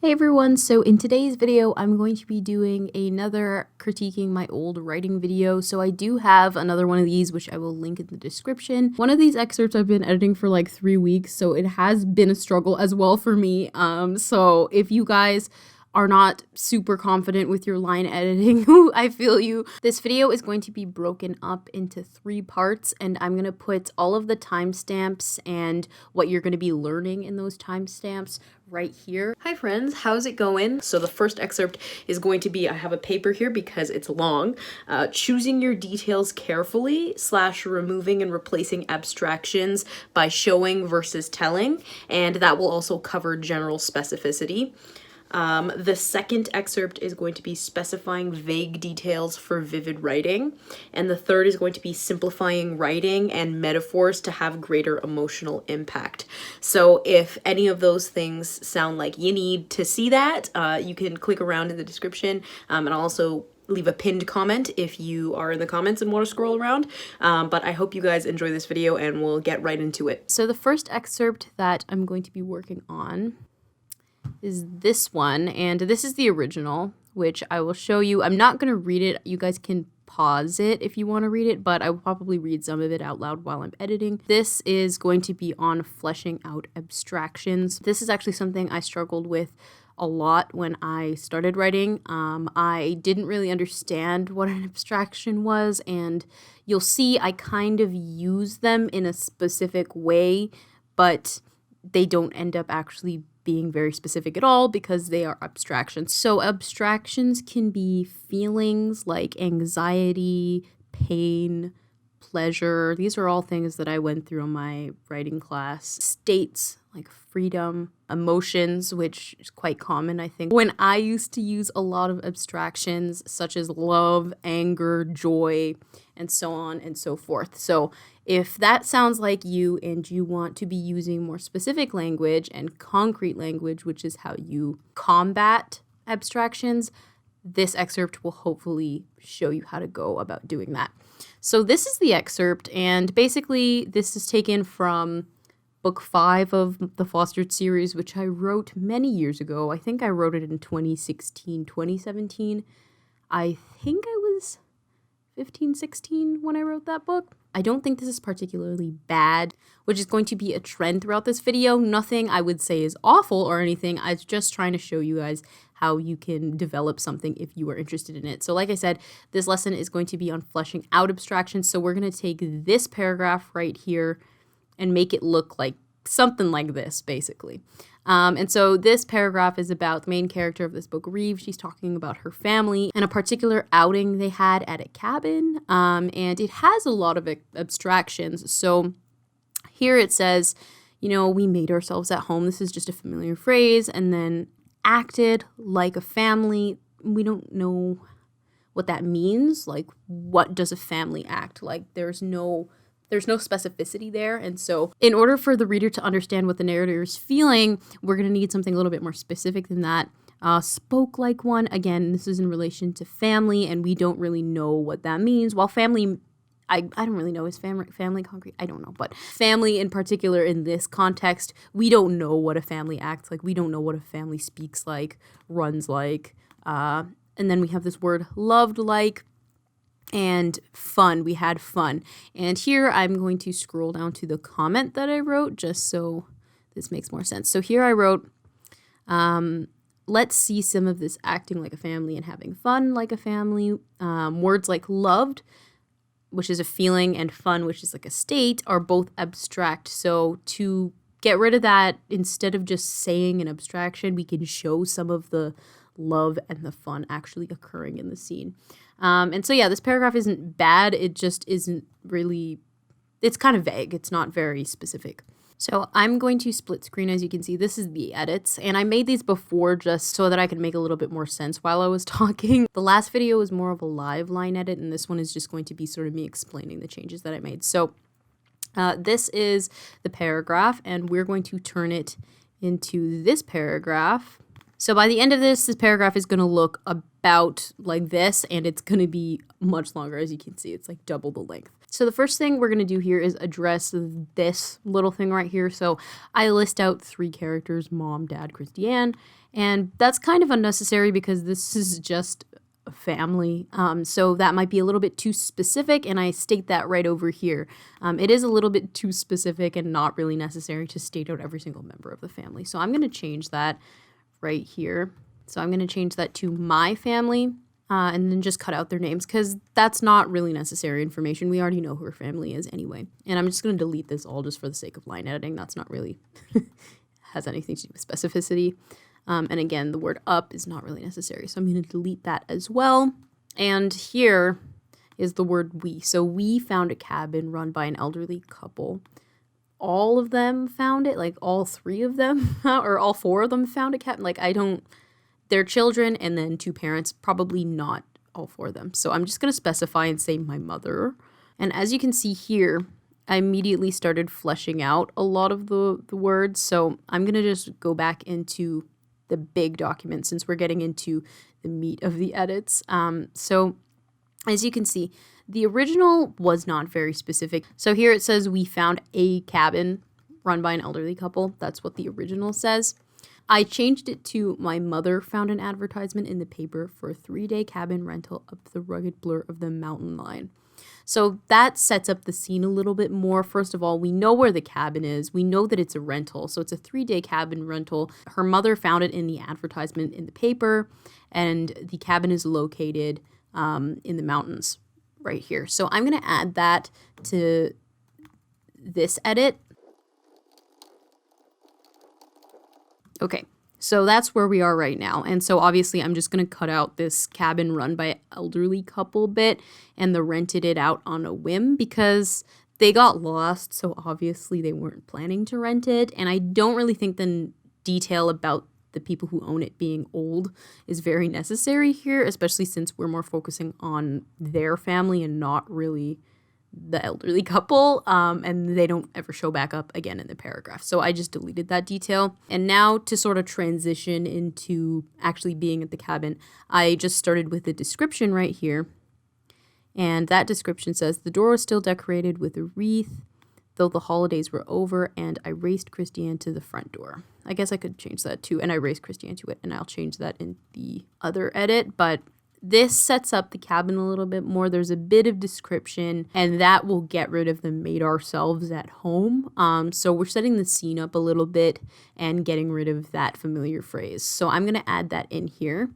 Hey everyone, so in today's video, I'm going to be doing another critiquing my old writing video. So I do have another one of these, which I will link in the description. One of these excerpts I've been editing for like 3 weeks, so it has been a struggle as well for me. So if you guys are not super confident with your line editing, I feel you. This video is going to be broken up into 3 parts, and I'm going to put all of the timestamps and what you're going to be learning in those timestamps right here. Hi friends, how's it going? So the first excerpt is going to be, I have a paper here because it's long, choosing your details carefully / removing and replacing abstractions by showing versus telling, and that will also cover general specificity. The second excerpt is going to be specifying vague details for vivid writing. And the third is going to be simplifying writing and metaphors to have greater emotional impact. So if any of those things sound like you need to see that, you can click around in the description, and I'll also leave a pinned comment if you are in the comments and want to scroll around. But I hope you guys enjoy this video and we'll get right into it. So the first excerpt that I'm going to be working on is this one, and this is the original, which I will show you. I'm not going to read it. You guys can pause it if you want to read it, but I will probably read some of it out loud while I'm editing. This is going to be on fleshing out abstractions. This is actually something I struggled with a lot when I started writing. I didn't really understand what an abstraction was, and you'll see I kind of use them in a specific way, but they don't end up actually being very specific at all because they are abstractions. So abstractions can be feelings like anxiety, pain, pleasure. These are all things that I went through in my writing class. States like freedom, emotions, which is quite common, I think. When I used to use a lot of abstractions such as love, anger, joy, and so on and so forth. So if that sounds like you and you want to be using more specific language and concrete language, which is how you combat abstractions, this excerpt will hopefully show you how to go about doing that. So this is the excerpt, and basically this is taken from book 5 of the Fostered series, which I wrote many years ago. I think I wrote it in 2016, 2017. I think I was 15, 16 when I wrote that book. I don't think this is particularly bad, which is going to be a trend throughout this video. Nothing I would say is awful or anything. I was just trying to show you guys how you can develop something if you are interested in it. So like I said, this lesson is going to be on fleshing out abstractions. So we're going to take this paragraph right here and make it look like something like this, basically. And so this paragraph is about the main character of this book, Reeve. She's talking about her family and a particular outing they had at a cabin. And it has a lot of abstractions. So here it says, you know, we made ourselves at home. This is just a familiar phrase. And then acted like a family. We don't know what that means. Like, what does a family act like? There's no specificity there. And so in order for the reader to understand what the narrator is feeling, we're going to need something a little bit more specific than that. Spoke like one. Again, this is in relation to family, and we don't really know what that means. While family, I don't really know. Is family concrete? I don't know. But family in particular in this context, we don't know what a family acts like. We don't know what a family speaks like, runs like. And then we have this word loved like. And fun, we had fun. And here I'm going to scroll down to the comment that I wrote just so this makes more sense. So here I wrote, let's see some of this acting like a family and having fun like a family. Words like loved, which is a feeling, and fun, which is like a state, are both abstract. So to get rid of that, instead of just saying an abstraction, we can show some of the love and the fun actually occurring in the scene. And so, yeah, this paragraph isn't bad. It just isn't really, it's kind of vague. It's not very specific. So I'm going to split screen. As you can see, this is the edits, and I made these before just so that I could make a little bit more sense while I was talking. The last video was more of a live line edit, and this one is just going to be sort of me explaining the changes that I made. So this is the paragraph, and we're going to turn it into this paragraph. So by the end of this paragraph is going to look about like this, and it's going to be much longer. As you can see, it's like double the length. So the first thing we're going to do here is address this little thing right here. So I list out 3 characters, Mom, Dad, Christiane, and that's kind of unnecessary because this is just a family. So that might be a little bit too specific, and I state that right over here. It is a little bit too specific and not really necessary to state out every single member of the family. So I'm going to change that right here. So I'm going to change that to my family and then just cut out their names because that's not really necessary information. We already know who her family is anyway. And I'm just going to delete this all just for the sake of line editing. That's not really has anything to do with specificity. And again, the word up is not really necessary. So I'm going to delete that as well. And here is the word we. So we found a cabin run by an elderly couple. All of them found it, like all 3 of them or all 4 of them found a cabin. Like they're children and then 2 parents, probably not all 4 of them. So I'm just going to specify and say my mother. And as you can see here, I immediately started fleshing out a lot of the words. So I'm going to just go back into the big document since we're getting into the meat of the edits. So as you can see, the original was not very specific. So here it says we found a cabin run by an elderly couple. That's what the original says. I changed it to my mother found an advertisement in the paper for a 3-day cabin rental up the rugged blur of the mountain line. So that sets up the scene a little bit more. First of all, we know where the cabin is. We know that it's a rental. So it's a 3-day cabin rental. Her mother found it in the advertisement in the paper, and the cabin is located in the mountains right here. So I'm going to add that to this edit. Okay, so that's where we are right now. And so obviously I'm just going to cut out this cabin run by an elderly couple bit and the rented it out on a whim because they got lost. So obviously they weren't planning to rent it. And I don't really think the detail about the people who own it being old is very necessary here, especially since we're more focusing on their family and not really the elderly couple, and they don't ever show back up again in the paragraph. So I just deleted that detail. And now to sort of transition into actually being at the cabin, I just started with the description right here. And that description says, the door was still decorated with a wreath, though the holidays were over, and I raced Christiane to the front door. I guess I could change that too, and I raced Christiane to it, and I'll change that in the other edit, but this sets up the cabin a little bit more. There's a bit of description, and that will get rid of the made ourselves at home. So we're setting the scene up a little bit and getting rid of that familiar phrase. So I'm going to add that in here.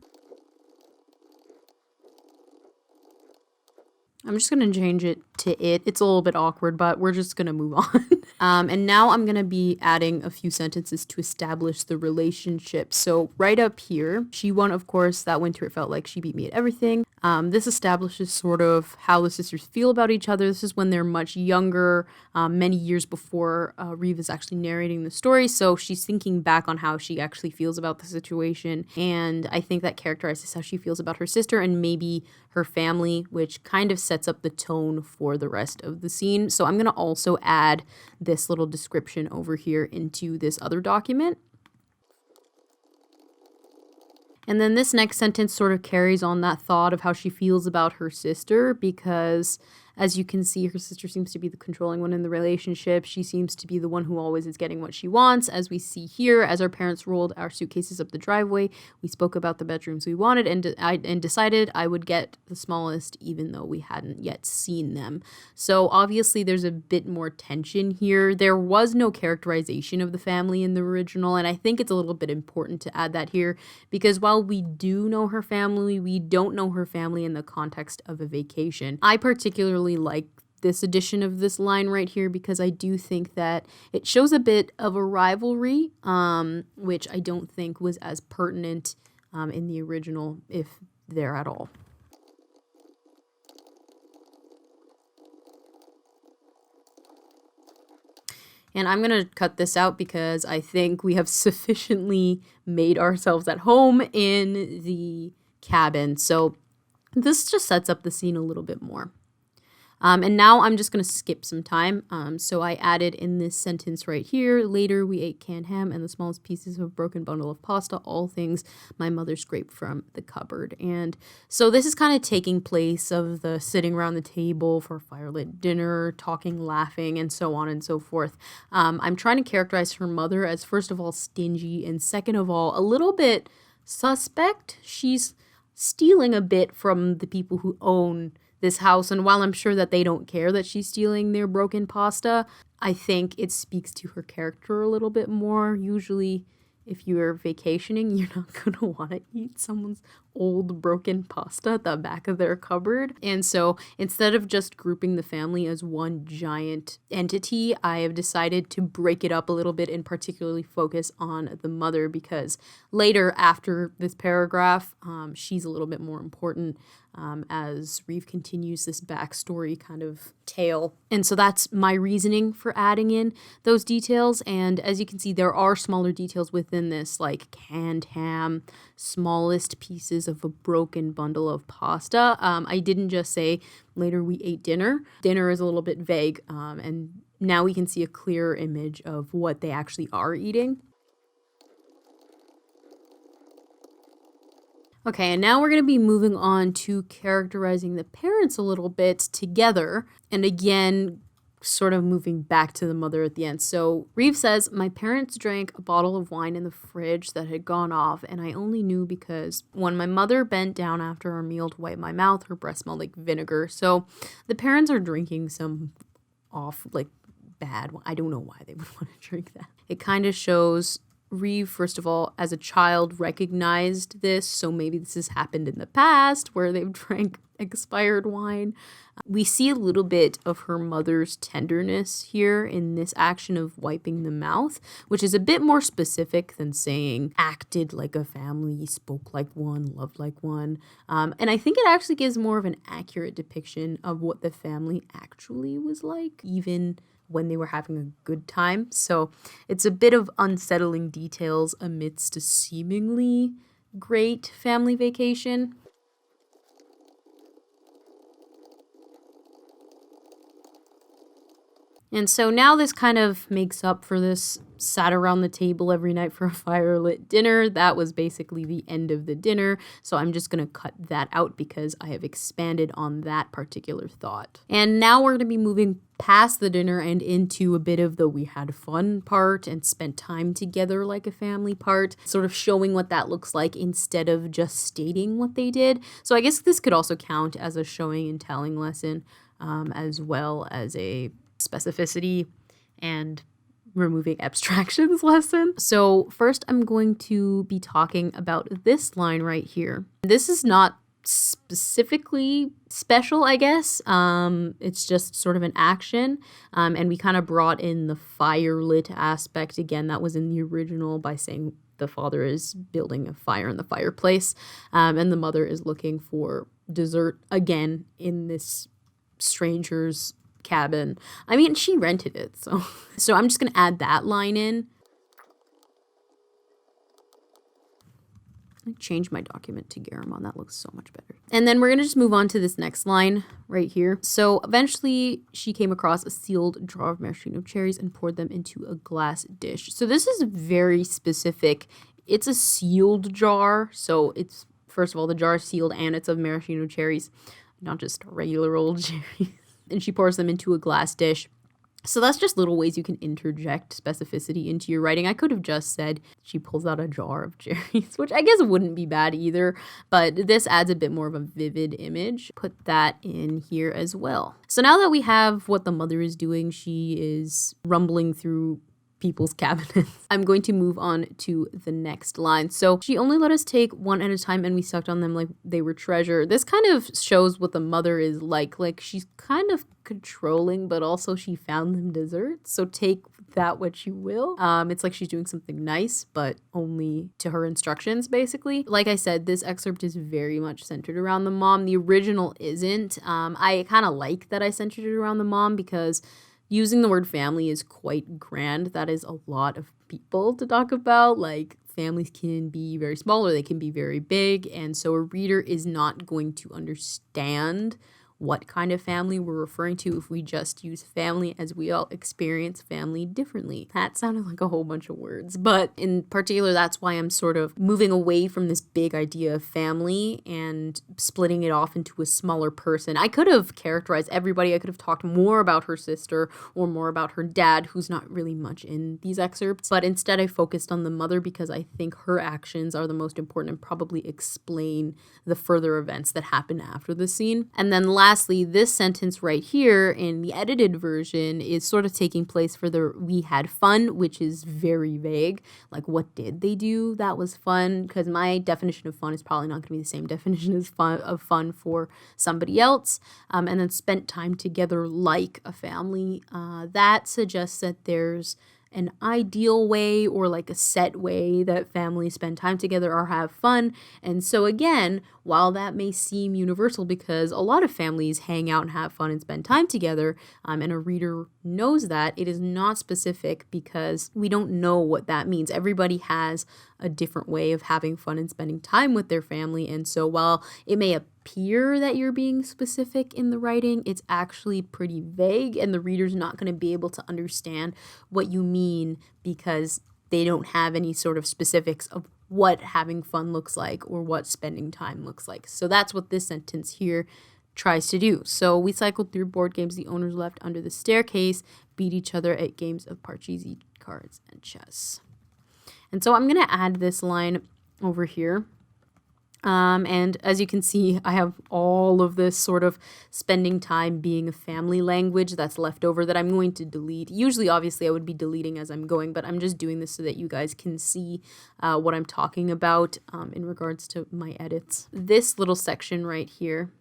I'm just going to change it to it. It's a little bit awkward, but we're just going to move on. And now I'm going to be adding a few sentences to establish the relationship. So right up here, she won, of course, that winter it felt like she beat me at everything. This establishes sort of how the sisters feel about each other. This is when they're much younger, many years before Reeve is actually narrating the story. So she's thinking back on how she actually feels about the situation. And I think that characterizes how she feels about her sister and maybe her family, which kind of sets up the tone for the rest of the scene. So I'm going to also add this little description over here into this other document. And then this next sentence sort of carries on that thought of how she feels about her sister because, as you can see, her sister seems to be the controlling one in the relationship. She seems to be the one who always is getting what she wants. As we see here, as our parents rolled our suitcases up the driveway, we spoke about the bedrooms we wanted and decided I would get the smallest even though we hadn't yet seen them. So obviously there's a bit more tension here. There was no characterization of the family in the original, and I think it's a little bit important to add that here because while we do know her family, we don't know her family in the context of a vacation. I particularly like this edition of this line right here because I do think that it shows a bit of a rivalry, which I don't think was as pertinent in the original, if there at all. And I'm going to cut this out because I think we have sufficiently made ourselves at home in the cabin. So this just sets up the scene a little bit more. And now I'm just going to skip some time. So I added in this sentence right here, later we ate canned ham and the smallest pieces of a broken bundle of pasta, all things my mother scraped from the cupboard. And so this is kind of taking place of the sitting around the table for firelit dinner, talking, laughing, and so on and so forth. I'm trying to characterize her mother as, first of all, stingy, and second of all, a little bit suspect. She's stealing a bit from the people who own this house, and while I'm sure that they don't care that she's stealing their broken pasta, I think it speaks to her character a little bit more. Usually, if you're vacationing, you're not going to want to eat someone's old broken pasta at the back of their cupboard. And so instead of just grouping the family as one giant entity, I have decided to break it up a little bit and particularly focus on the mother, because later after this paragraph, she's a little bit more important as Reeve continues this backstory kind of tale. And so that's my reasoning for adding in those details. And as you can see, there are smaller details within this, like canned ham, smallest pieces of a broken bundle of pasta. I didn't just say later we ate dinner. Dinner is a little bit vague, and now we can see a clearer image of what they actually are eating. Okay, and now we're going to be moving on to characterizing the parents a little bit together. And again, sort of moving back to the mother at the end. So Reeve says, my parents drank a bottle of wine in the fridge that had gone off, and I only knew because when my mother bent down after our meal to wipe my mouth, her breath smelled like vinegar. So the parents are drinking some off, like, bad wine. I don't know why they would want to drink that. It kind of shows Reeve, first of all, as a child, recognized this, so maybe this has happened in the past where they've drank expired wine. We see a little bit of her mother's tenderness here in this action of wiping the mouth, which is a bit more specific than saying acted like a family, spoke like one, loved like one. And I think it actually gives more of an accurate depiction of what the family actually was like, even when they were having a good time. So it's a bit of unsettling details amidst a seemingly great family vacation. And so now this kind of makes up for this sat around the table every night for a firelit dinner. That was basically the end of the dinner. So I'm just going to cut that out because I have expanded on that particular thought. And now we're going to be moving past the dinner and into a bit of the we had fun part and spent time together like a family part, sort of showing what that looks like instead of just stating what they did. So I guess this could also count as a showing and telling lesson, as well as a specificity and removing abstractions lesson. So first I'm going to be talking about this line right here. This is not specifically special, I guess. It's just sort of an action. And we kind of brought in the firelit aspect. Again, that was in the original by saying the father is building a fire in the fireplace. And the mother is looking for dessert again in this stranger's cabin. I mean, she rented it, so I'm just gonna add that line in. I changed my document to Garamond. That looks so much better. And then we're gonna just move on to this next line right here. So eventually she came across a sealed jar of maraschino cherries and poured them into a glass dish. So this is very specific. It's a sealed jar, so it's, first of all, the jar is sealed and it's of maraschino cherries, not just regular old cherries. And she pours them into a glass dish. So that's just little ways you can interject specificity into your writing. I could have just said she pulls out a jar of cherries, which I guess wouldn't be bad either, but this adds a bit more of a vivid image. Put that in here as well. So now that we have what the mother is doing, she is rumbling through people's cabinets. I'm going to move on to the next line. So she only let us take one at a time and we sucked on them like they were treasure. This kind of shows what the mother is like. Like, she's kind of controlling, but also she found them desserts. So take that what you will. It's like she's doing something nice, but only to her instructions, basically. Like I said, this excerpt is very much centered around the mom. The original isn't. I kind of like that I centered it around the mom because using the word family is quite grand. That is a lot of people to talk about. Like, families can be very small or they can be very big. And so a reader is not going to understand what kind of family we're referring to if we just use family, as we all experience family differently. That sounded like a whole bunch of words, but in particular, that's why I'm sort of moving away from this big idea of family and splitting it off into a smaller person. I could have characterized everybody. I could have talked more about her sister or more about her dad, who's not really much in these excerpts, but instead I focused on the mother because I think her actions are the most important and probably explain the further events that happen after the scene. And then lastly, this sentence right here in the edited version is sort of taking place for the "we had fun," which is very vague. Like, what did they do that was fun? Because my definition of fun is probably not going to be the same definition as fun for somebody else. And then spent time together like a family. That suggests that there's an ideal way or like a set way that families spend time together or have fun. And so again, while that may seem universal because a lot of families hang out and have fun and spend time together, and a reader knows that, it is not specific because we don't know what that means. Everybody has a different way of having fun and spending time with their family. And so while it may appear that you're being specific in the writing, it's actually pretty vague, and the reader's not going to be able to understand what you mean because they don't have any sort of specifics of what having fun looks like or what spending time looks like. So that's what this sentence here tries to do. So we cycled through board games the owners left under the staircase, beat each other at games of Parcheesi, cards, and chess. And so I'm going to add this line over here. And as you can see, I have all of this sort of spending time being a family language that's left over that I'm going to delete. Usually, obviously, I would be deleting as I'm going, but I'm just doing this so that you guys can see what I'm talking about in regards to my edits. This little section right here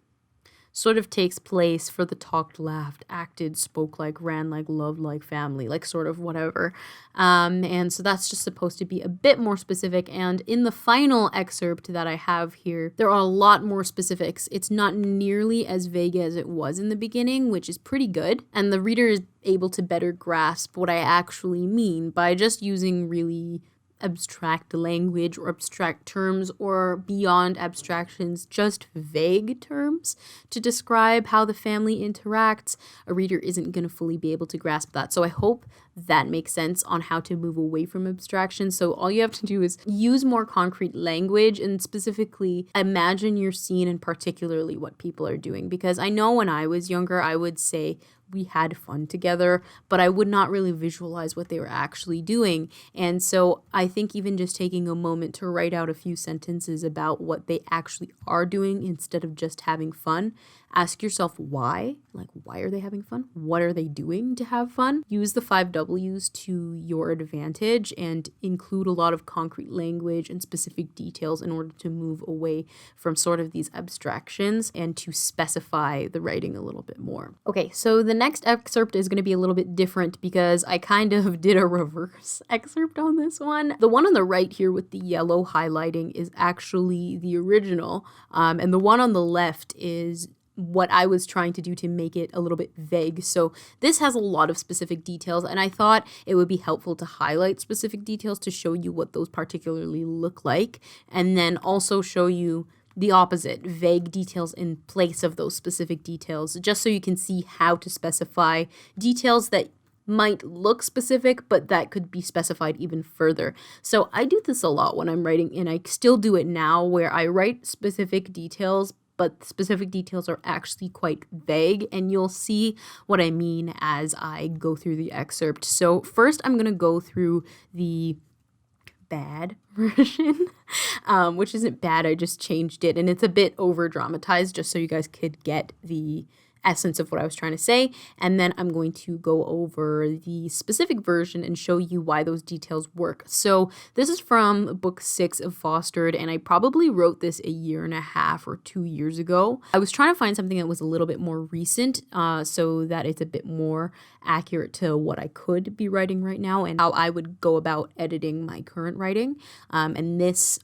sort of takes place for the talked, laughed, acted, spoke like, ran like, loved like, family, like sort of whatever. And so that's just supposed to be a bit more specific. And in the final excerpt that I have here, there are a lot more specifics. It's not nearly as vague as it was in the beginning, which is pretty good. And the reader is able to better grasp what I actually mean by just using really abstract language or abstract terms, or beyond abstractions, just vague terms to describe how the family interacts. A reader isn't going to fully be able to grasp that. So I hope that makes sense on how to move away from abstraction. So all you have to do is use more concrete language and specifically imagine your scene and particularly what people are doing. Because I know when I was younger, I would say we had fun together, but I would not really visualize what they were actually doing. And so I think even just taking a moment to write out a few sentences about what they actually are doing instead of just having fun. Ask yourself why. Like, why are they having fun? What are they doing to have fun? Use the 5 W's to your advantage and include a lot of concrete language and specific details in order to move away from sort of these abstractions and to specify the writing a little bit more. Okay, so the next excerpt is going to be a little bit different because I kind of did a reverse excerpt on this one. The one on the right here with the yellow highlighting is actually the original, and the one on the left is what I was trying to do to make it a little bit vague. So this has a lot of specific details, and I thought it would be helpful to highlight specific details to show you what those particularly look like, and then also show you the opposite, vague details in place of those specific details, just so you can see how to specify details that might look specific, but that could be specified even further. So I do this a lot when I'm writing, and I still do it now, where I write specific details, but specific details are actually quite vague, and you'll see what I mean as I go through the excerpt. So first I'm going to go through the bad version, which isn't bad, I just changed it, and it's a bit over dramatized just so you guys could get the essence of what I was trying to say. And then I'm going to go over the specific version and show you why those details work. So this is from book 6 of Fostered, and I probably wrote this a year and a half or 2 years ago. I was trying to find something that was a little bit more recent, so that it's a bit more accurate to what I could be writing right now and how I would go about editing my current writing. And this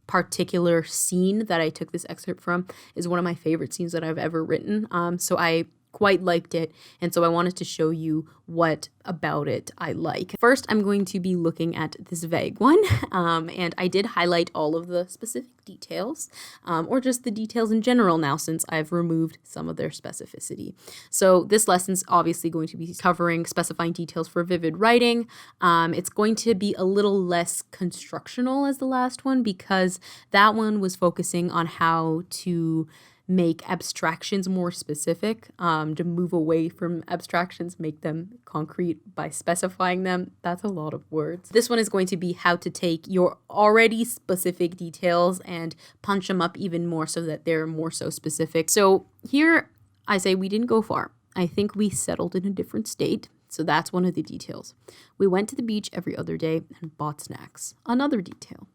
particular scene that I took this excerpt from is one of my favorite scenes that I've ever written. So I quite liked it, and so I wanted to show you what about it I like. First, I'm going to be looking at this vague one, and I did highlight all of the specific details, or just the details in general now since I've removed some of their specificity. So this lesson's obviously going to be covering specifying details for vivid writing. It's going to be a little less constructional as the last one because that one was focusing on how to make abstractions more specific, to move away from abstractions, make them concrete by specifying them. That's a lot of words. This one is going to be how to take your already specific details and punch them up even more so that they're more so specific. So here I say we didn't go far. I think we settled in a different state. So that's one of the details. We went to the beach every other day and bought snacks. Another detail.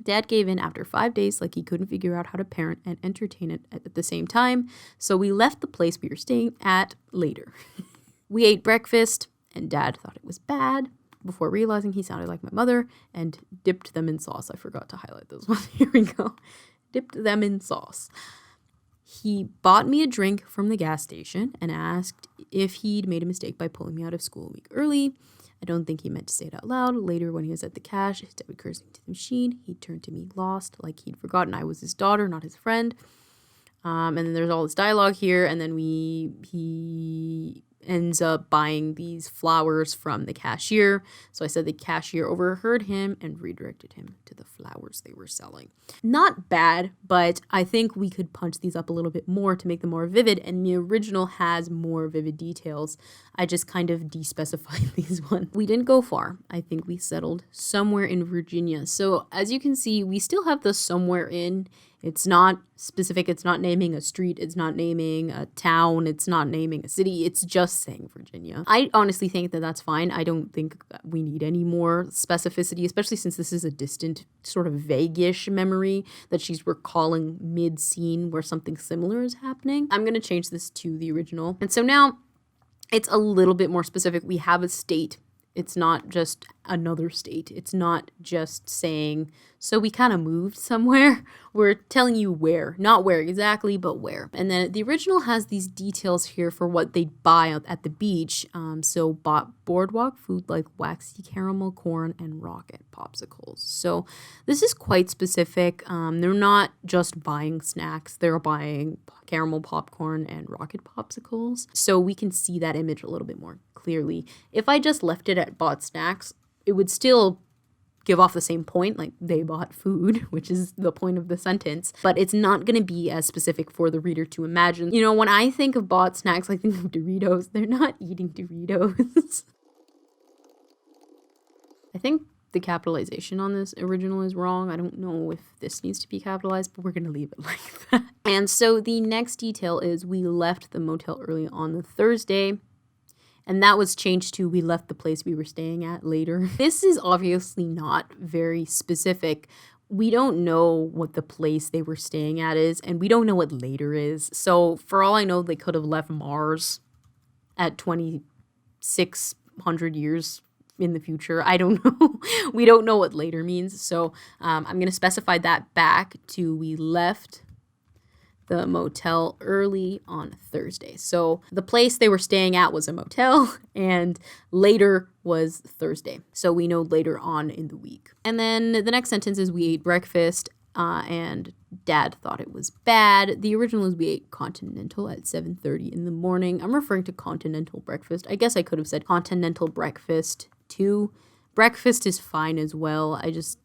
Dad gave in after 5 days like he couldn't figure out how to parent and entertain it at the same time, so we left the place we were staying at later. We ate breakfast, and Dad thought it was bad before realizing he sounded like my mother and dipped them in sauce. I forgot to highlight those ones. Here we go. Dipped them in sauce. He bought me a drink from the gas station and asked if he'd made a mistake by pulling me out of school a week early. I don't think he meant to say it out loud. Later, when he was at the cash, his debit cursing to the machine, he turned to me lost, like he'd forgotten I was his daughter, not his friend. And then there's all this dialogue here, and then he ends up buying these flowers from the cashier. So I said the cashier overheard him and redirected him to the flowers they were selling. Not bad, but I think we could punch these up a little bit more to make them more vivid, and the original has more vivid details. I just kind of despecified these ones. We didn't go far. I think we settled somewhere in Virginia. So as you can see, we still have the somewhere in. It's not specific. It's not naming a street. It's not naming a town. It's not naming a city. It's just saying Virginia. I honestly think that that's fine. I don't think we need any more specificity, especially since this is a distant, sort of vague-ish memory that she's recalling mid-scene where something similar is happening. I'm going to change this to the original. And so now it's a little bit more specific. We have a state. It's not just another state. It's not just saying, so we kind of moved somewhere. We're telling you where. Not where exactly, but where. And then the original has these details here for what they buy at the beach. So bought boardwalk food like waxy caramel corn and rocket popsicles. So this is quite specific. They're not just buying snacks. They're buying caramel popcorn and rocket popsicles. So we can see that image a little bit more clearly. If I just left it at bought snacks, it would still give off the same point, like they bought food, which is the point of the sentence, but it's not going to be as specific for the reader to imagine. You know, when I think of bought snacks, I think of Doritos. They're not eating Doritos. I think the capitalization on this original is wrong. I don't know if this needs to be capitalized, but we're going to leave it like that. And so the next detail is we left the motel early on the Thursday. And that was changed to we left the place we were staying at later. This is obviously not very specific. We don't know what the place they were staying at is, and we don't know what later is. So for all I know, they could have left Mars at 2,600 years in the future. I don't know. We don't know what later means. So I'm going to specify that back to we left the motel early on Thursday. So the place they were staying at was a motel and later was Thursday. So we know later on in the week. And then the next sentence is we ate breakfast and Dad thought it was bad. The original is we ate continental at 7:30 in the morning. I'm referring to continental breakfast. I guess I could have said continental breakfast too. Breakfast is fine as well. I just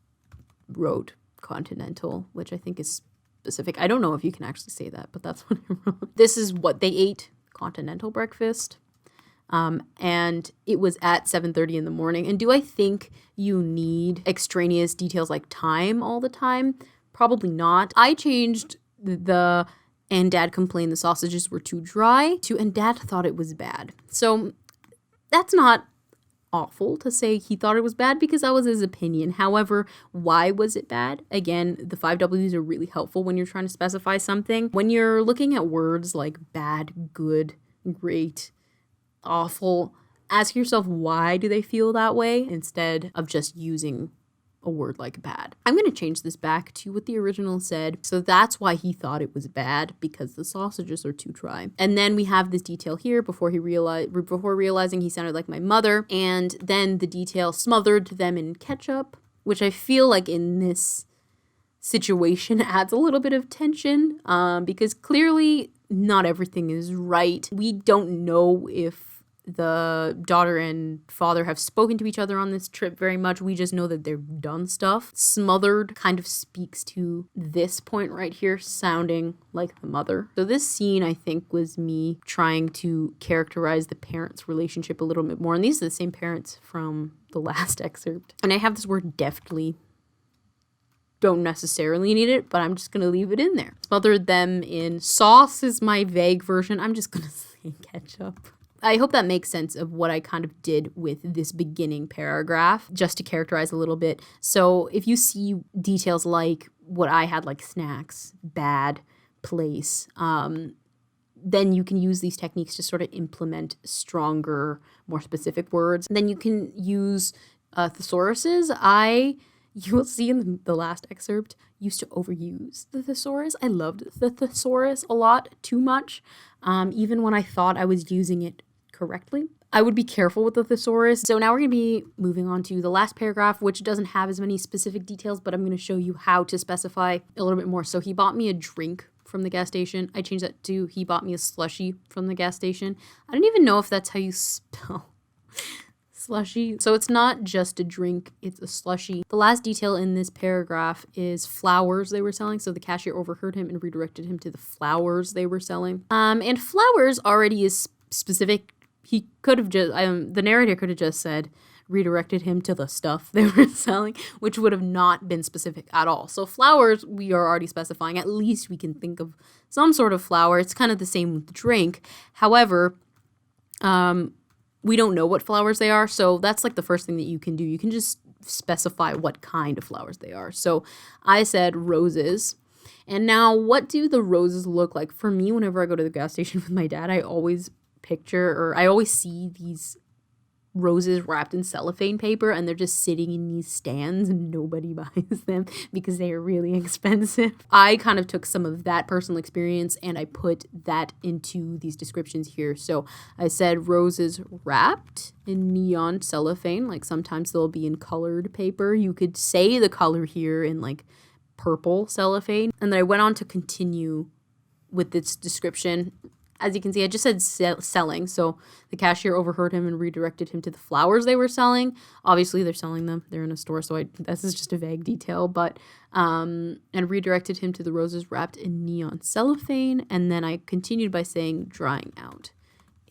wrote continental, which I think is specific. I don't know if you can actually say that, but that's what I wrote. This is what they ate, continental breakfast. And it was at 7:30 in the morning. And do I think you need extraneous details like time all the time? Probably not. I changed the and Dad complained the sausages were too dry to and Dad thought it was bad. So that's not awful to say he thought it was bad because that was his opinion. However, why was it bad? Again, the 5 W's are really helpful when you're trying to specify something. When you're looking at words like bad, good, great, awful, ask yourself why do they feel that way instead of just using a word like bad. I'm going to change this back to what the original said. So that's why he thought it was bad, because the sausages are too dry. And then we have this detail here before realizing he sounded like my mother. And then the detail smothered them in ketchup, which I feel like in this situation adds a little bit of tension, because clearly not everything is right. We don't know if the daughter and father have spoken to each other on this trip very much. We just know that they've done stuff. Smothered kind of speaks to this point right here, sounding like the mother. So this scene, I think, was me trying to characterize the parents' relationship a little bit more. And these are the same parents from the last excerpt. And I have this word deftly. Don't necessarily need it, but I'm just going to leave it in there. Smothered them in sauce is my vague version. I'm just going to say ketchup. I hope that makes sense of what I kind of did with this beginning paragraph, just to characterize a little bit. So if you see details like what I had, like snacks, bad, place, then you can use these techniques to sort of implement stronger, more specific words. Then you can use thesauruses. You will see in the last excerpt, used to overuse the thesaurus. I loved the thesaurus a lot, too much, even when I thought I was using it correctly. I would be careful with the thesaurus. So now we're going to be moving on to the last paragraph, which doesn't have as many specific details, but I'm going to show you how to specify a little bit more. So he bought me a drink from the gas station. I changed that to he bought me a slushie from the gas station. I don't even know if that's how you spell slushy. So it's not just a drink, it's a slushie. The last detail in this paragraph is flowers they were selling. So the cashier overheard him and redirected him to the flowers they were selling. And flowers already is specific. He could have just, the narrator could have just said, redirected him to the stuff they were selling, which would have not been specific at all. So flowers, we are already specifying. At least we can think of some sort of flower. It's kind of the same with the drink. However, we don't know what flowers they are. So that's like the first thing that you can do. You can just specify what kind of flowers they are. So I said roses. And now what do the roses look like? For me, whenever I go to the gas station with my dad, I always see these roses wrapped in cellophane paper, and they're just sitting in these stands and nobody buys them because they are really expensive. I kind of took some of that personal experience and I put that into these descriptions here. So I said roses wrapped in neon cellophane, like sometimes they'll be in colored paper. You could say the color here in like purple cellophane. And then I went on to continue with this description. As you can see, I just said selling. So the cashier overheard him and redirected him to the flowers they were selling. Obviously, they're selling them. They're in a store, so this is just a vague detail. But and redirected him to the roses wrapped in neon cellophane. And then I continued by saying drying out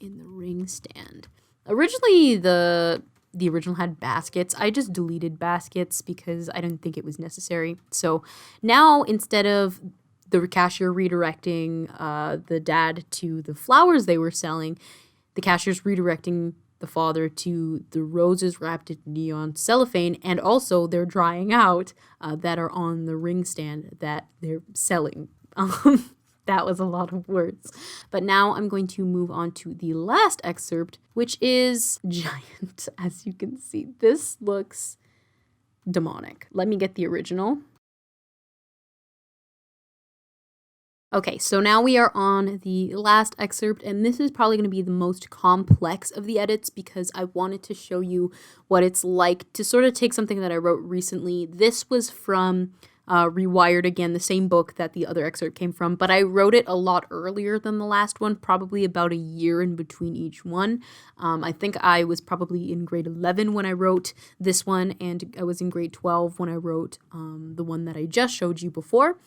in the ring stand. Originally, the original had baskets. I just deleted baskets because I didn't think it was necessary. So now instead of the cashier redirecting the dad to the flowers they were selling, the cashier's redirecting the father to the roses wrapped in neon cellophane, and also they're drying out that are on the ring stand that they're selling. That was a lot of words. But now I'm going to move on to the last excerpt, which is giant. As you can see, this looks demonic. Let me get the original. Okay, so now we are on the last excerpt, and this is probably going to be the most complex of the edits because I wanted to show you what it's like to sort of take something that I wrote recently. This was from Rewired Again, the same book that the other excerpt came from, but I wrote it a lot earlier than the last one, probably about a year in between each one. I think I was probably in grade 11 when I wrote this one, and I was in grade 12 when I wrote the one that I just showed you before.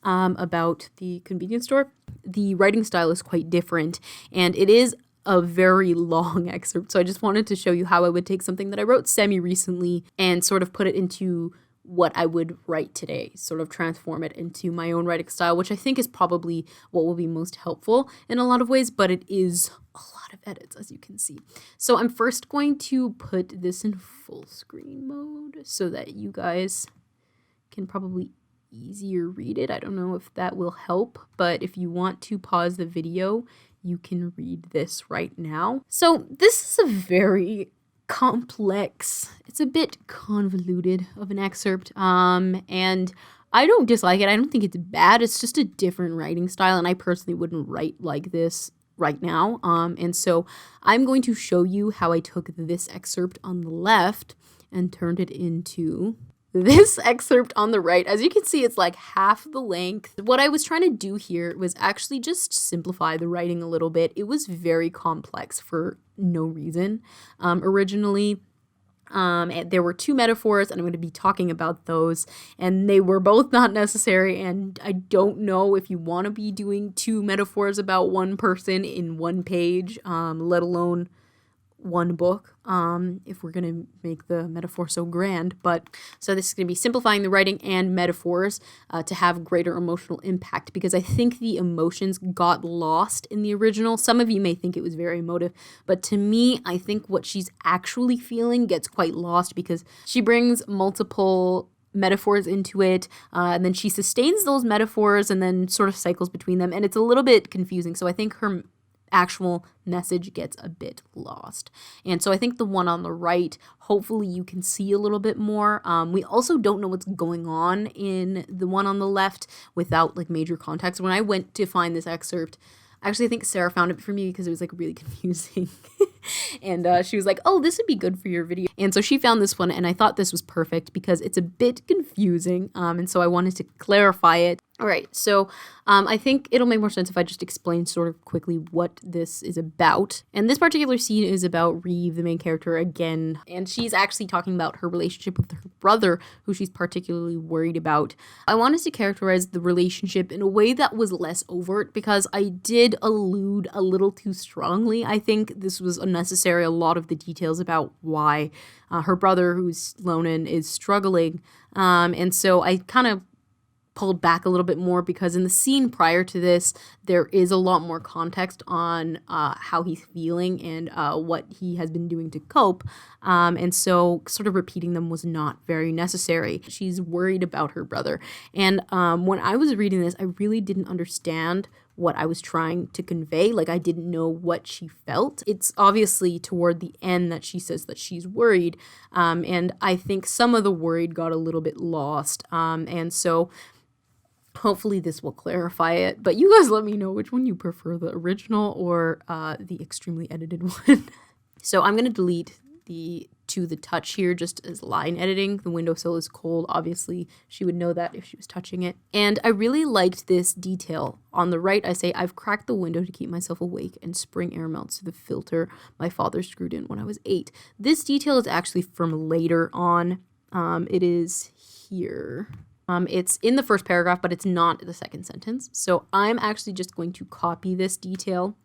About the convenience store. The writing style is quite different, and it is a very long excerpt. So I just wanted to show you how I would take something that I wrote semi-recently and sort of put it into what I would write today, sort of transform it into my own writing style, which I think is probably what will be most helpful in a lot of ways, but it is a lot of edits, as you can see. So I'm first going to put this in full screen mode so that you guys can probably easier read it. I don't know if that will help, but if you want to pause the video, you can read this right now. So this is a very complex. It's a bit convoluted of an excerpt. And I don't dislike it. I don't think it's bad. It's just a different writing style, and I personally wouldn't write like this right now. And so I'm going to show you how I took this excerpt on the left and turned it into this excerpt on the right. As you can see, it's like half the length. What I was trying to do here was actually just simplify the writing a little bit. It was very complex for no reason. Originally, there were two metaphors, and I'm going to be talking about those, and they were both not necessary, and I don't know if you want to be doing two metaphors about one person in one page, let alone one book, if we're going to make the metaphor so grand. But so this is going to be simplifying the writing and metaphors to have greater emotional impact, because I think the emotions got lost in the original. Some of you may think it was very emotive, but to me, I think what she's actually feeling gets quite lost, because she brings multiple metaphors into it, and then she sustains those metaphors and then sort of cycles between them, and it's a little bit confusing. So I think her actual message gets a bit lost. And so I think the one on the right, hopefully you can see a little bit more. We also don't know what's going on in the one on the left without like major context. When I went to find this excerpt, actually I think Sarah found it for me because it was like really confusing. And she was like, oh, this would be good for your video. And so she found this one, and I thought this was perfect because it's a bit confusing. And so I wanted to clarify it. All right, so I think it'll make more sense if I just explain sort of quickly what this is about. And this particular scene is about Reeve, the main character, again. And she's actually talking about her relationship with her brother, who she's particularly worried about. I wanted to characterize the relationship in a way that was less overt, because I did allude a little too strongly. I think this was unnecessary. A lot of the details about why her brother, who's Lonan, is struggling. And so I kind of pulled back a little bit more, because in the scene prior to this, there is a lot more context on how he's feeling and what he has been doing to cope. And so sort of repeating them was not very necessary. She's worried about her brother. And when I was reading this, I really didn't understand what I was trying to convey. Like, I didn't know what she felt. It's obviously toward the end that she says that she's worried. And I think some of the worried got a little bit lost. And so hopefully this will clarify it. But you guys let me know which one you prefer, the original or the extremely edited one. So I'm going to delete the "to the touch" here just as line editing. The windowsill is cold. Obviously, she would know that if she was touching it. And I really liked this detail. On the right, I say, I've cracked the window to keep myself awake, and spring air melts through the filter my father screwed in when I was 8. This detail is actually from later on. It is here. It's in the first paragraph, but it's not the second sentence. So I'm actually just going to copy this detail,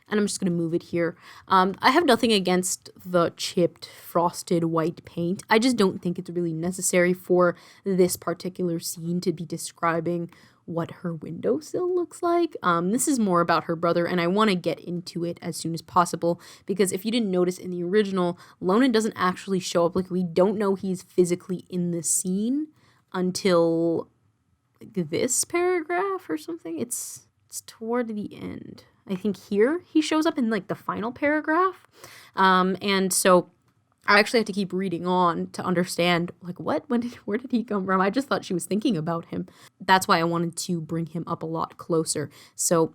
and I'm just going to move it here. I have nothing against the chipped, frosted white paint. I just don't think it's really necessary for this particular scene to be describing what her windowsill looks like. This is more about her brother, and I want to get into it as soon as possible, because if you didn't notice in the original, Lonan doesn't actually show up. Like, we don't know he's physically in the scene until this paragraph or something. It's toward the end. I think here he shows up in like the final paragraph. And so I actually have to keep reading on to understand, like, where did he come from? I just thought she was thinking about him. That's why I wanted to bring him up a lot closer. So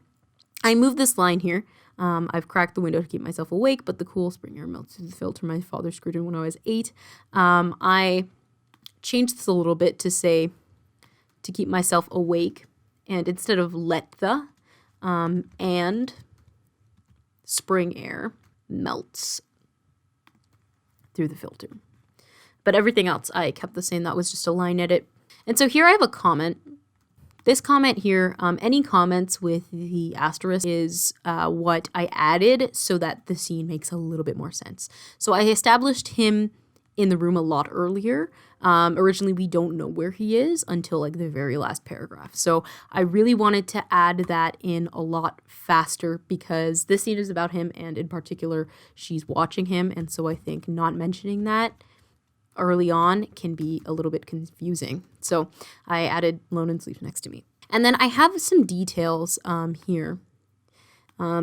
I moved this line here. I've cracked the window to keep myself awake, but the cool spring air melts through the filter my father screwed in when I was 8. I changed this a little bit to say to keep myself awake, and instead of let the, and spring air melts through the filter. But everything else I kept the same. That was just a line edit. And so here I have a comment. This comment here, any comments with the asterisk is what I added so that the scene makes a little bit more sense. So I established him in the room a lot earlier. Originally, we don't know where he is until like the very last paragraph. So I really wanted to add that in a lot faster, because this scene is about him, and in particular, she's watching him. And so I think not mentioning that early on can be a little bit confusing. So I added Lonan sleeps next to me. And then I have some details here.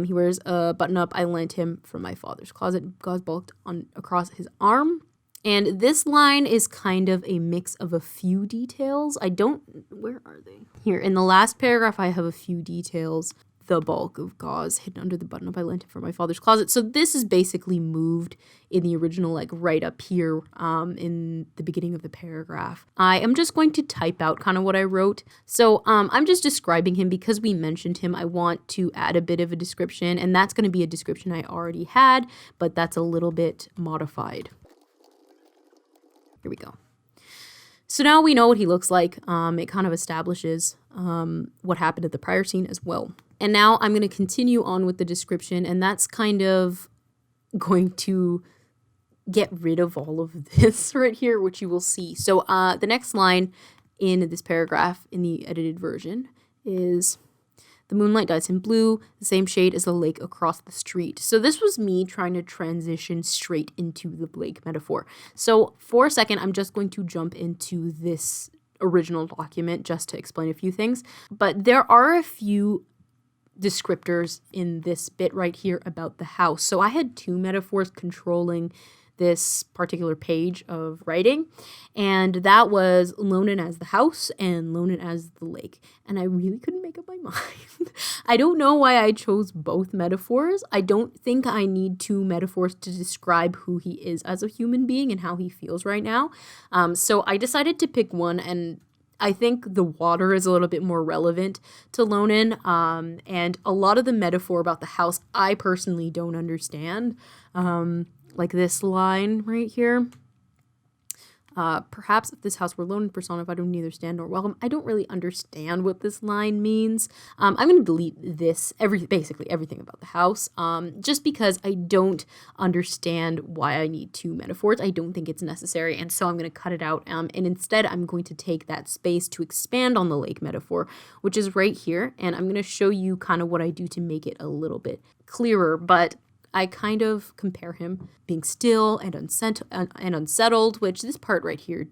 He wears a button-up I lent him from my father's closet, gauze bulked on across his arm. And this line is kind of a mix of a few details. Where are they? Here, in the last paragraph, I have a few details. The bulk of gauze hidden under the button-up I lent him from my father's closet. So this is basically moved in the original, like right up here in the beginning of the paragraph. I am just going to type out kind of what I wrote. So I'm just describing him because we mentioned him. I want to add a bit of a description, and that's going to be a description I already had, but that's a little bit modified. Here we go. So now we know what he looks like. It kind of establishes what happened at the prior scene as well. And now I'm going to continue on with the description, and that's kind of going to get rid of all of this right here, which you will see. So the next line in this paragraph in the edited version is, the moonlight dyes him blue, the same shade as the lake across the street. So this was me trying to transition straight into the lake metaphor. So for a second, I'm just going to jump into this original document just to explain a few things. But there are a few descriptors in this bit right here about the house. So I had two metaphors controlling this particular page of writing, and that was Lonan as the house and Lonan as the lake. And I really couldn't make up my mind. I don't know why I chose both metaphors. I don't think I need two metaphors to describe who he is as a human being and how he feels right now. So I decided to pick one, and I think the water is a little bit more relevant to Lonan, and a lot of the metaphor about the house I personally don't understand. Like this line right here. Perhaps if this house were Lonan personified, would neither stand nor welcome. I don't really understand what this line means. I'm going to delete this, basically everything about the house, just because I don't understand why I need two metaphors. I don't think it's necessary, and so I'm going to cut it out, and instead I'm going to take that space to expand on the lake metaphor, which is right here, and I'm going to show you kind of what I do to make it a little bit clearer, but I kind of compare him being still and unsettled, which this part right here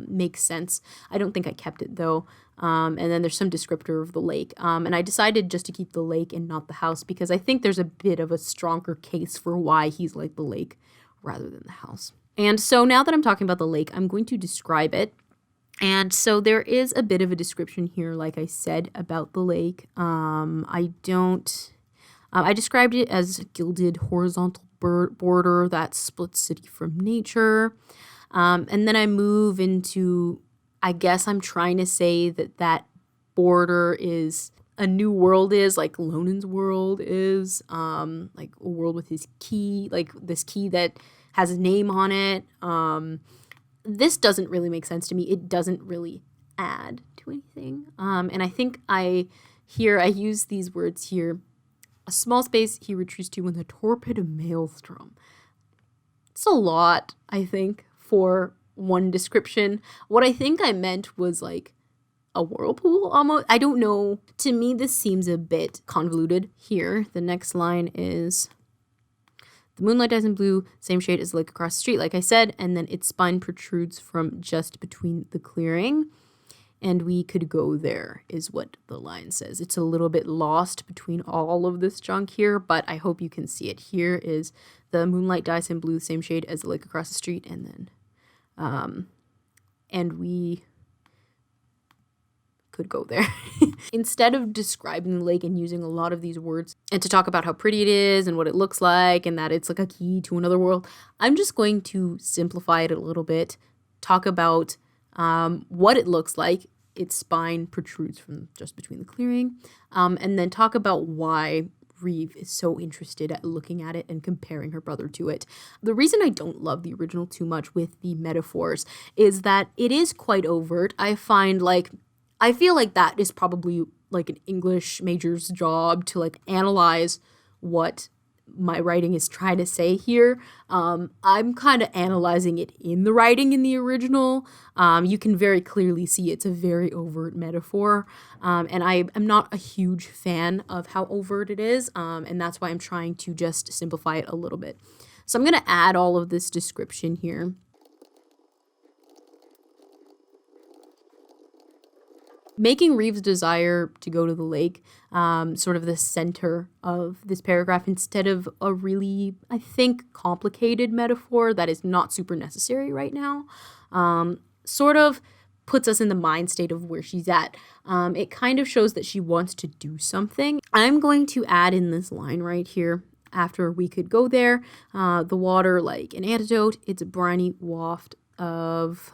makes sense. I don't think I kept it though. And then there's some descriptor of the lake. And I decided just to keep the lake and not the house because I think there's a bit of a stronger case for why he's like the lake rather than the house. And so now that I'm talking about the lake, I'm going to describe it. And so there is a bit of a description here, like I said, about the lake. I described it as a gilded horizontal border that splits city from nature. And then I move into, I guess I'm trying to say that border is a new world is, like Lonan's world is, like a world with his key, like this key that has a name on it. This doesn't really make sense to me. It doesn't really add to anything. And I think I use these words here. A small space he retreats to in the torpid maelstrom. It's a lot, I think, for one description. What I think I meant was like a whirlpool almost. I don't know. To me, this seems a bit convoluted here. The next line is, the moonlight dyes in blue, same shade as the lake across the street, like I said, and then its spine protrudes from just between the clearing. And we could go there, is what the line says. It's a little bit lost between all of this junk here, but I hope you can see it. Here is the moonlight dyes in blue, same shade as the lake across the street, and then, and we could go there. Instead of describing the lake and using a lot of these words and to talk about how pretty it is and what it looks like and that it's like a key to another world, I'm just going to simplify it a little bit, talk about what it looks like. Its spine protrudes from just between the clearing, and then talk about why Reeve is so interested at looking at it and comparing her brother to it. The reason I don't love the original too much with the metaphors is that it is quite overt. I feel like that is probably like an English major's job to like analyze what my writing is trying to say here. I'm kind of analyzing it in the writing in the original. You can very clearly see it's a very overt metaphor. And I am not a huge fan of how overt it is. And that's why I'm trying to just simplify it a little bit. So I'm going to add all of this description here. making Reeve's desire to go to the lake sort of the center of this paragraph instead of a really, I think, complicated metaphor that is not super necessary right now. Sort of puts us in the mind state of where she's at. It kind of shows that she wants to do something. I'm going to add in this line right here. After we could go there, the water like an antidote. It's a briny waft of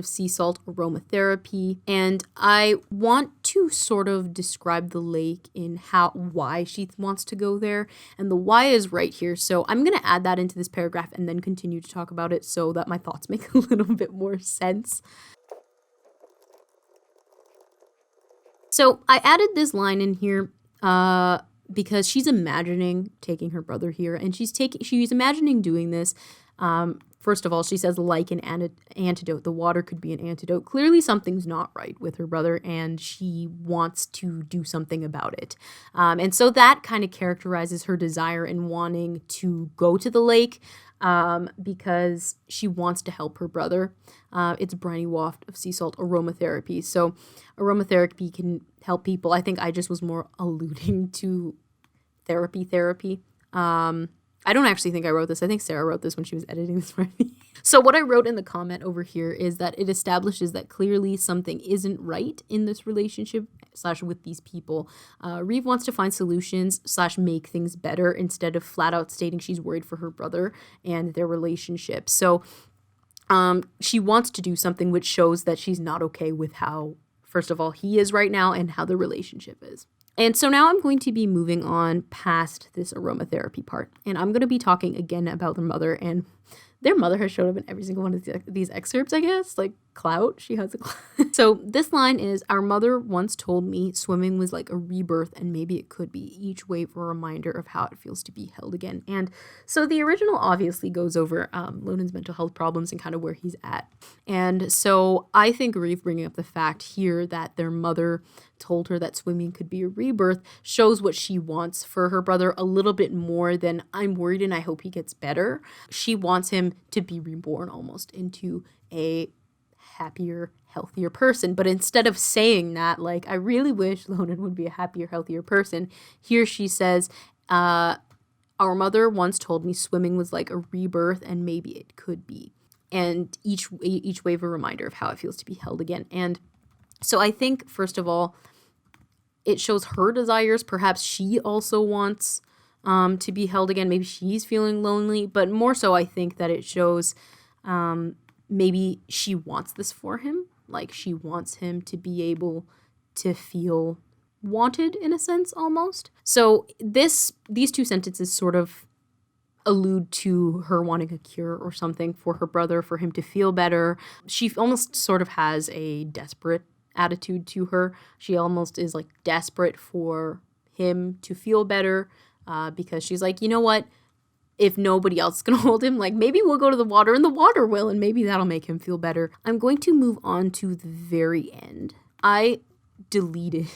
sea salt aromatherapy. And I want to sort of describe the lake in why she wants to go there. And the why is right here. So I'm going to add that into this paragraph and then continue to talk about it so that my thoughts make a little bit more sense. So I added this line in here because she's imagining taking her brother here, and she's imagining doing this. First of all, she says like an antidote. The water could be an antidote. Clearly something's not right with her brother, and she wants to do something about it. And so that kind of characterizes her desire in wanting to go to the lake because she wants to help her brother. It's a briny waft of sea salt aromatherapy. So aromatherapy can help people. I think I just was more alluding to therapy. I don't actually think I wrote this. I think Sarah wrote this when she was editing this for me. So what I wrote in the comment over here is that it establishes that clearly something isn't right in this relationship / with these people. Reeve wants to find solutions / make things better instead of flat out stating she's worried for her brother and their relationship. So she wants to do something which shows that she's not okay with how, first of all, he is right now and how the relationship is. And so now I'm going to be moving on past this aromatherapy part. And I'm going to be talking again about the mother, and their mother has showed up in every single one of these excerpts, I guess. Like clout. She has a clout. So this line is, our mother once told me swimming was like a rebirth, and maybe it could be. Each wave a reminder of how it feels to be held again. And so the original obviously goes over Lonan's mental health problems and kind of where he's at. And so I think Reeve bringing up the fact here that their mother told her that swimming could be a rebirth shows what she wants for her brother a little bit more than I'm worried and I hope he gets better. She wants him to be reborn almost into a happier, healthier person. But instead of saying that, like, I really wish Lonan would be a happier, healthier person, here she says, our mother once told me swimming was like a rebirth and maybe it could be. And each wave a reminder of how it feels to be held again. And so I think, first of all, it shows her desires. Perhaps she also wants to be held again. Maybe she's feeling lonely. But more so, I think that it shows maybe she wants this for him. Like, she wants him to be able to feel wanted, in a sense, almost. So these two sentences sort of allude to her wanting a cure or something for her brother, for him to feel better. She almost sort of has a desperate attitude to her. She almost is like desperate for him to feel better because she's like, you know what? If nobody else is going to hold him, like, maybe we'll go to the water and the water will, and maybe that'll make him feel better. I'm going to move on to the very end. I deleted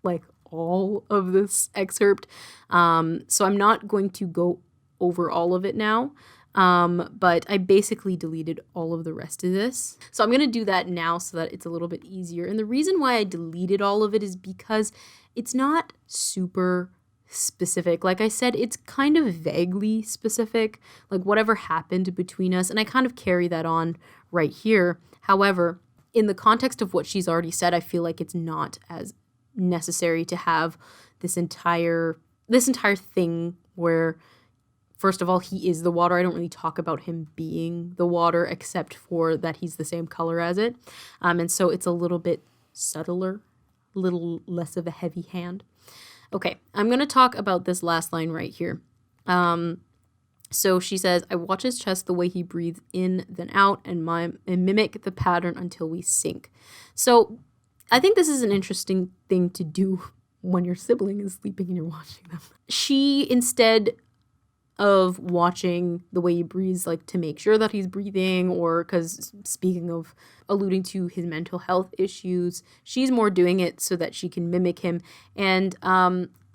like all of this excerpt. So I'm not going to go over all of it now. But I basically deleted all of the rest of this. So I'm going to do that now so that it's a little bit easier. And the reason why I deleted all of it is because it's not super specific. Like I said, it's kind of vaguely specific, like whatever happened between us. And I kind of carry that on right here. However, in the context of what she's already said, I feel like it's not as necessary to have this entire thing where, first of all, he is the water. I don't really talk about him being the water except for that he's the same color as it. And so it's a little bit subtler, a little less of a heavy hand. Okay, I'm going to talk about this last line right here. So she says, I watch his chest the way he breathes in, then out, and mimic the pattern until we sink. So I think this is an interesting thing to do when your sibling is sleeping and you're watching them. She, instead of watching the way he breathes, like to make sure that he's breathing, or because speaking of alluding to his mental health issues, she's more doing it so that she can mimic him. And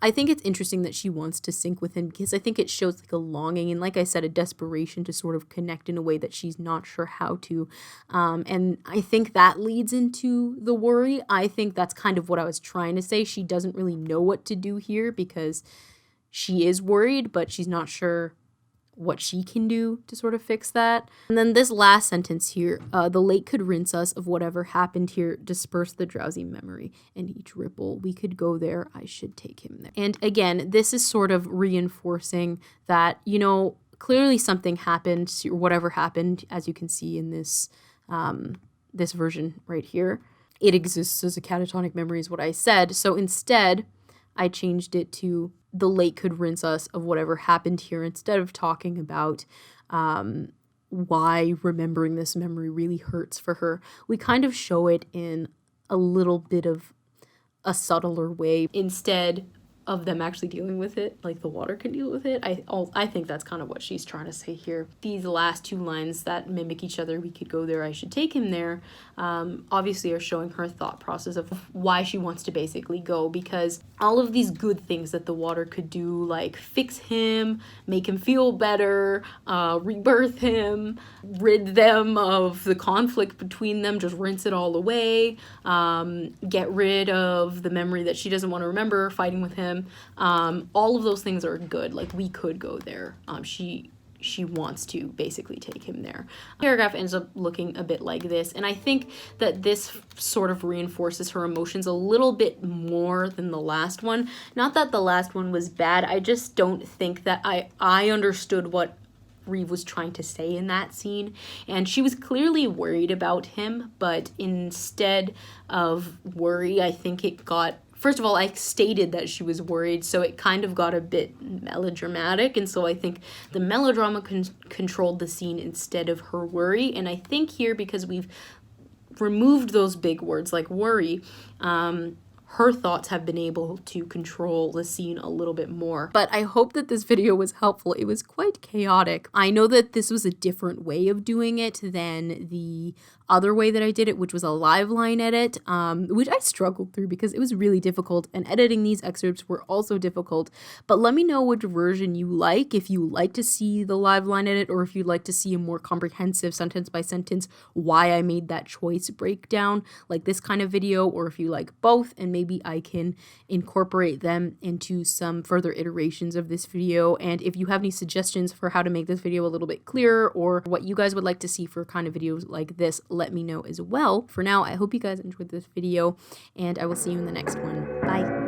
I think it's interesting that she wants to sync with him because I think it shows like a longing and, like I said, a desperation to sort of connect in a way that she's not sure how to. And I think that leads into the worry. I think that's kind of what I was trying to say. She doesn't really know what to do here because she is worried, but she's not sure what she can do to sort of fix that. And then this last sentence here, the lake could rinse us of whatever happened here, disperse the drowsy memory, and each ripple, we could go there, I should take him there. And again, this is sort of reinforcing that, you know, clearly something happened, or whatever happened, as you can see in this, this version right here. It exists as a catatonic memory is what I said. So instead, I changed it to the lake could rinse us of whatever happened here instead of talking about why remembering this memory really hurts for her. We kind of show it in a little bit of a subtler way instead of them actually dealing with it, like the water can deal with it. I think that's kind of what she's trying to say here. These last two lines that mimic each other, we could go there, I should take him there, obviously are showing her thought process of why she wants to basically go, because all of these good things that the water could do, like fix him, make him feel better, rebirth him, rid them of the conflict between them, just rinse it all away, get rid of the memory that she doesn't want to remember, fighting with him. All of those things are good. Like, we could go there. She wants to basically take him there. The paragraph ends up looking a bit like this, and I think that this sort of reinforces her emotions a little bit more than the last one. Not that the last one was bad, I just don't think that I understood what Reeve was trying to say in that scene, and she was clearly worried about him, but instead of worry, I think it got, first of all, I stated that she was worried, so it kind of got a bit melodramatic, and so I think the melodrama controlled the scene instead of her worry, and I think here, because we've removed those big words like worry, her thoughts have been able to control the scene a little bit more. But I hope that this video was helpful. It was quite chaotic. I know that this was a different way of doing it than the other way that I did it, which was a live line edit, which I struggled through because it was really difficult, and editing these excerpts were also difficult. But let me know which version you like, if you like to see the live line edit, or if you'd like to see a more comprehensive sentence by sentence why I made that choice breakdown, like this kind of video, or if you like both, and maybe I can incorporate them into some further iterations of this video. And if you have any suggestions for how to make this video a little bit clearer, or what you guys would like to see for kind of videos like this, let me know as well. For now, I hope you guys enjoyed this video, and I will see you in the next one. Bye.